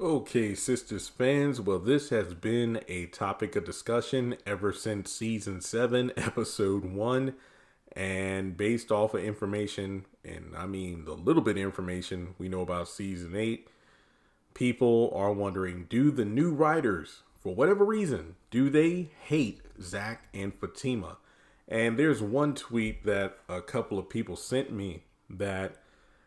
Okay, Sistas fans, well, this has been a topic of discussion ever since season 7, episode 1. And based off of information, and I mean the little bit of information we know about season 8, people are wondering, do the new writers, for whatever reason, do they hate Zach and Fatima? And there's one tweet that a couple of people sent me that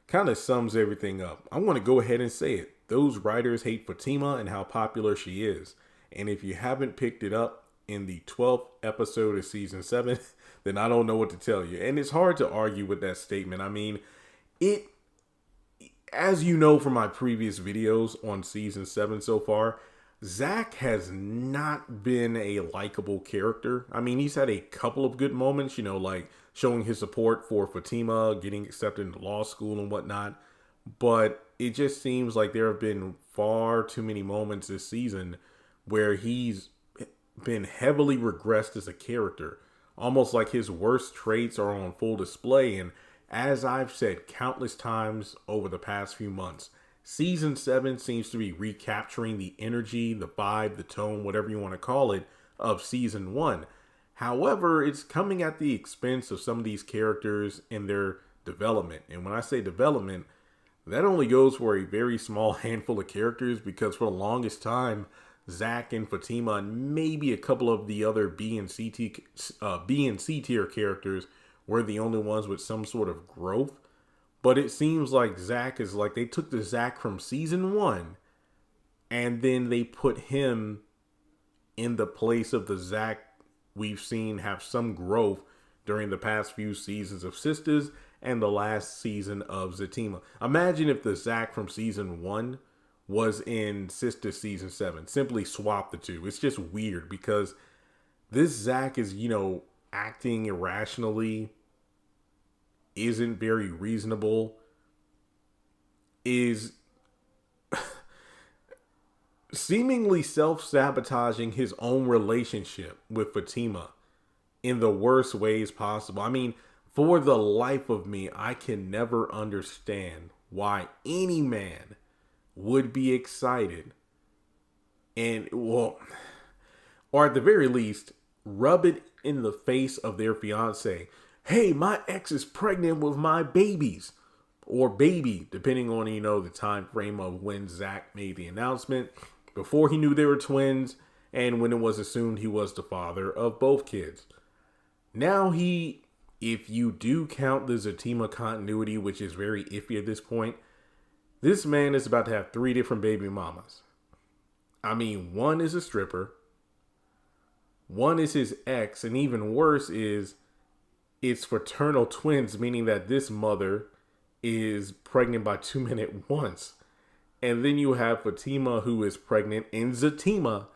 kind of sums everything up. I want to go ahead and say it. Those writers hate Fatima and how popular she is. And if you haven't picked it up in the 12th episode of season 7, then I don't know what to tell you. And it's hard to argue with that statement. I mean, as you know from my previous videos on season 7 so far, Zach has not been a likable character. I mean, he's had a couple of good moments, like showing his support for Fatima, getting accepted into law school and whatnot. But it just seems like there have been far too many moments this season where he's been heavily regressed as a character. Almost like his worst traits are on full display. And as I've said countless times over the past few months, season 7 seems to be recapturing the energy, the vibe, the tone, whatever you want to call it, of season 1. However, it's coming at the expense of some of these characters in their development. And when I say development, that only goes for a very small handful of characters, because for the longest time, Zach and Fatima and maybe a couple of the other B and C tier characters were the only ones with some sort of growth. But it seems like Zach is like they took the Zach from season 1 and then they put him in the place of the Zach we've seen have some growth during the past few seasons of Sistas and the last season of Zatima. Imagine if the Zach from season 1 was in Sistas season 7. Simply swap the two. It's just weird because this Zach is, acting irrationally, isn't very reasonable, is seemingly self-sabotaging his own relationship with Fatima in the worst ways possible. I mean, for the life of me, I can never understand why any man would be excited and, or at the very least, rub it in the face of their fiance. Hey, my ex is pregnant with my babies, or baby, depending on, the time frame of when Zach made the announcement, before he knew they were twins, and when it was assumed he was the father of both kids. Now if you do count the Zatima continuity, which is very iffy at this point, this man is about to have 3 different baby mamas. I mean, one is a stripper, one is his ex, and even worse is it's fraternal twins, meaning that this mother is pregnant by 2 men at once. And then you have Fatima, who is pregnant in Zatima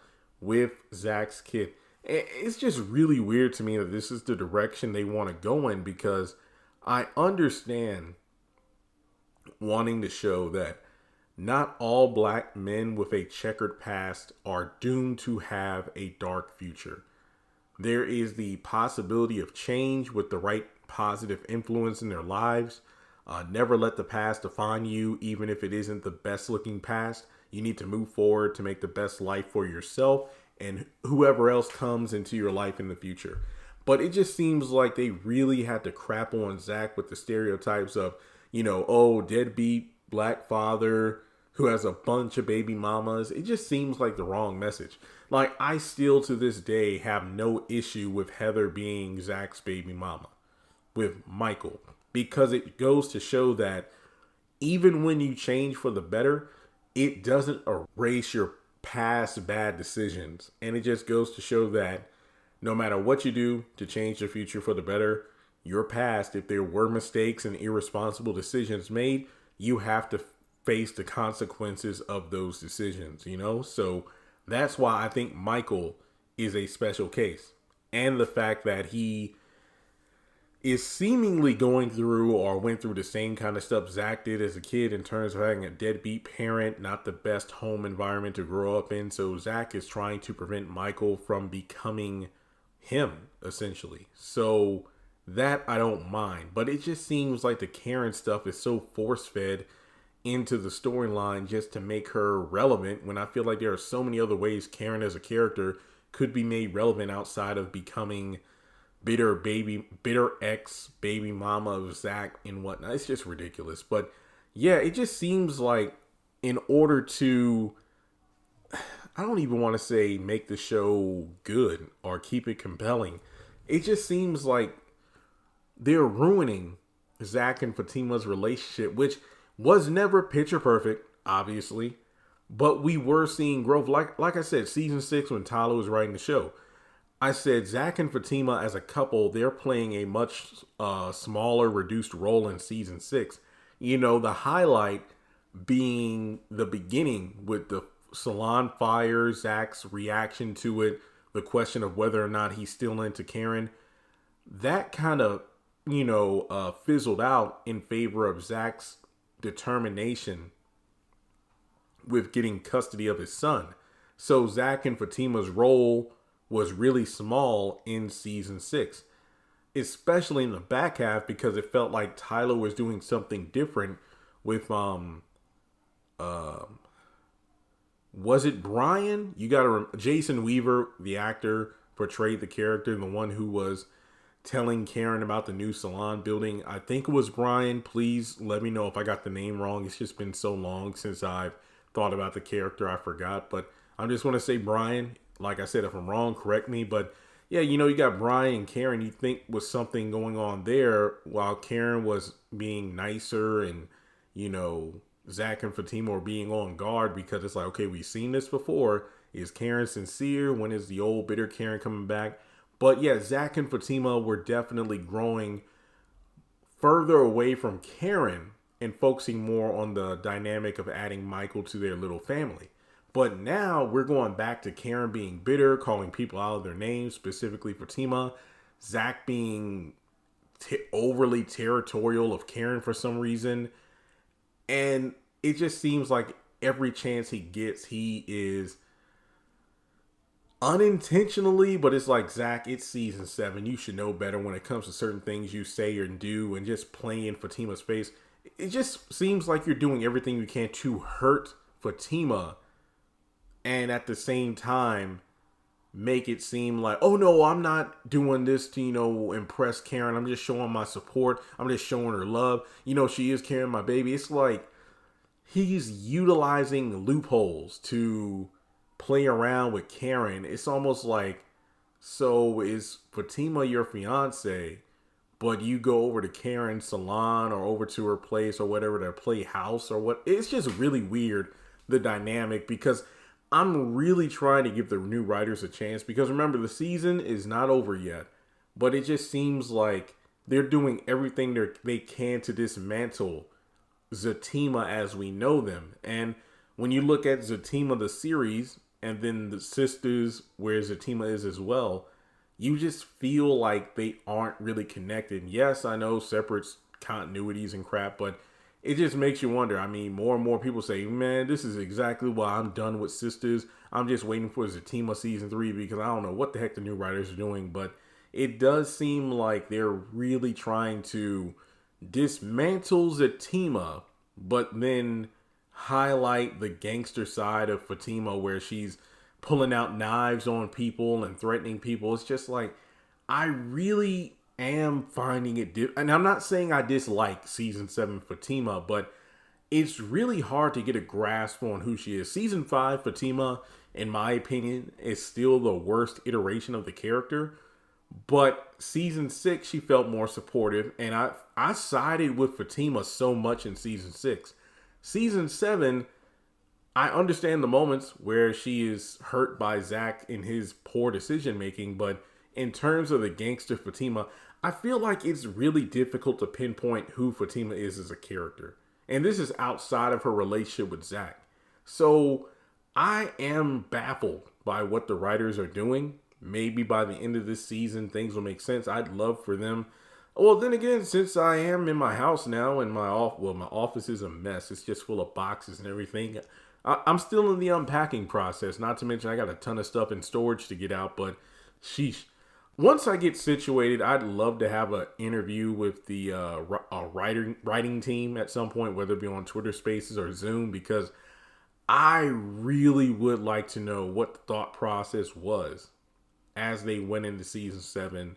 with Zach's kid. It's just really weird to me that this is the direction they want to go in, because I understand wanting to show that not all black men with a checkered past are doomed to have a dark future. There is the possibility of change with the right positive influence in their lives. Never let the past define you, even if it isn't the best looking past. You need to move forward to make the best life for yourself and whoever else comes into your life in the future. But it just seems like they really had to crap on Zach with the stereotypes of, deadbeat black father who has a bunch of baby mamas. It just seems like the wrong message. Like, I still to this day have no issue with Heather being Zach's baby mama with Michael, because it goes to show that even when you change for the better, it doesn't erase your past bad decisions. And it just goes to show that no matter what you do to change the future for the better, your past, if there were mistakes and irresponsible decisions made, you have to face the consequences of those decisions, So that's why I think Michael is a special case. And the fact that he is seemingly going through or went through the same kind of stuff Zach did as a kid in terms of having a deadbeat parent, not the best home environment to grow up in. So Zach is trying to prevent Michael from becoming him, essentially. So that I don't mind. But it just seems like the Karen stuff is so force-fed into the storyline just to make her relevant, when I feel like there are so many other ways Karen as a character could be made relevant outside of becoming bitter ex baby mama of Zach and whatnot. It's just ridiculous. But yeah, it just seems like in order to, I don't even want to say make the show good or keep it compelling, it just seems like they're ruining Zach and Fatima's relationship, which was never picture perfect, obviously, but we were seeing growth. Like I said, season 6, when Tyler was writing the show, I said Zach and Fatima as a couple, they're playing a much smaller, reduced role in season 6. You know, the highlight being the beginning with the salon fire, Zach's reaction to it, the question of whether or not he's still into Karen. That kind of, fizzled out in favor of Zach's determination with getting custody of his son. So Zach and Fatima's role was really small in season 6, especially in the back half, because it felt like Tyler was doing something different with was it Brian? You got Jason Weaver, the actor, portrayed the character, the one who was telling Karen about the new salon building. I think it was Brian. Please let me know if I got the name wrong. It's just been so long since I've thought about the character, I forgot. But I just want to say Brian. Like I said, if I'm wrong, correct me. But yeah, you got Brian and Karen. You think was something going on there, while Karen was being nicer, and Zach and Fatima were being on guard, because it's like, okay, we've seen this before. Is Karen sincere? When is the old bitter Karen coming back? But yeah, Zach and Fatima were definitely growing further away from Karen and focusing more on the dynamic of adding Michael to their little family. But now we're going back to Karen being bitter, calling people out of their names, specifically Fatima. Zach being overly territorial of Karen for some reason. And it just seems like every chance he gets, he is unintentionally, but it's like, Zach, it's season 7. You should know better when it comes to certain things you say or do, and just playing Fatima's face. It just seems like you're doing everything you can to hurt Fatima, and at the same time make it seem like, oh no, I'm not doing this to, impress Karen. I'm just showing my support. I'm just showing her love. She is carrying my baby. It's like he's utilizing loopholes to play around with Karen. It's almost like, so is Fatima your fiance, but you go over to Karen's salon or over to her place or whatever to play house or what? It's just really weird, the dynamic, because I'm really trying to give the new writers a chance, because remember, the season is not over yet, but it just seems like they're doing everything they can to dismantle Zatima as we know them. And when you look at Zatima, the series, and then the Sistas, where Zatima is as well, you just feel like they aren't really connected. Yes, I know separate continuities and crap, but it just makes you wonder. I mean, more and more people say, man, this is exactly why I'm done with Sistas. I'm just waiting for Zatima season 3, because I don't know what the heck the new writers are doing. But it does seem like they're really trying to dismantle Zatima, but then highlight the gangster side of Fatima, where she's pulling out knives on people and threatening people. It's just like, I really am finding it and I'm not saying I dislike season 7 Fatima, but it's really hard to get a grasp on who she is. Season 5 Fatima, in my opinion, is still the worst iteration of the character, but season 6 she felt more supportive, and I sided with Fatima so much in season 6. Season 7, I understand the moments where she is hurt by Zach in his poor decision making, but in terms of the gangster Fatima, I feel like it's really difficult to pinpoint who Fatima is as a character. And this is outside of her relationship with Zach. So I am baffled by what the writers are doing. Maybe by the end of this season, things will make sense. I'd love for them. Well, then again, since I am in my house now, and my office is a mess. It's just full of boxes and everything. I'm still in the unpacking process. Not to mention, I got a ton of stuff in storage to get out, but sheesh. Once I get situated, I'd love to have an interview with the writing team at some point, whether it be on Twitter Spaces or Zoom, because I really would like to know what the thought process was as they went into season 7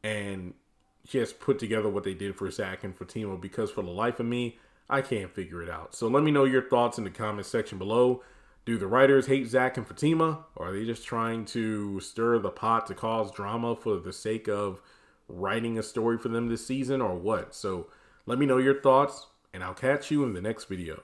and just put together what they did for Zach and Fatima, because for the life of me, I can't figure it out. So let me know your thoughts in the comment section below. Do the writers hate Zach and Fatima, or are they just trying to stir the pot to cause drama for the sake of writing a story for them this season, or what? So let me know your thoughts, and I'll catch you in the next video.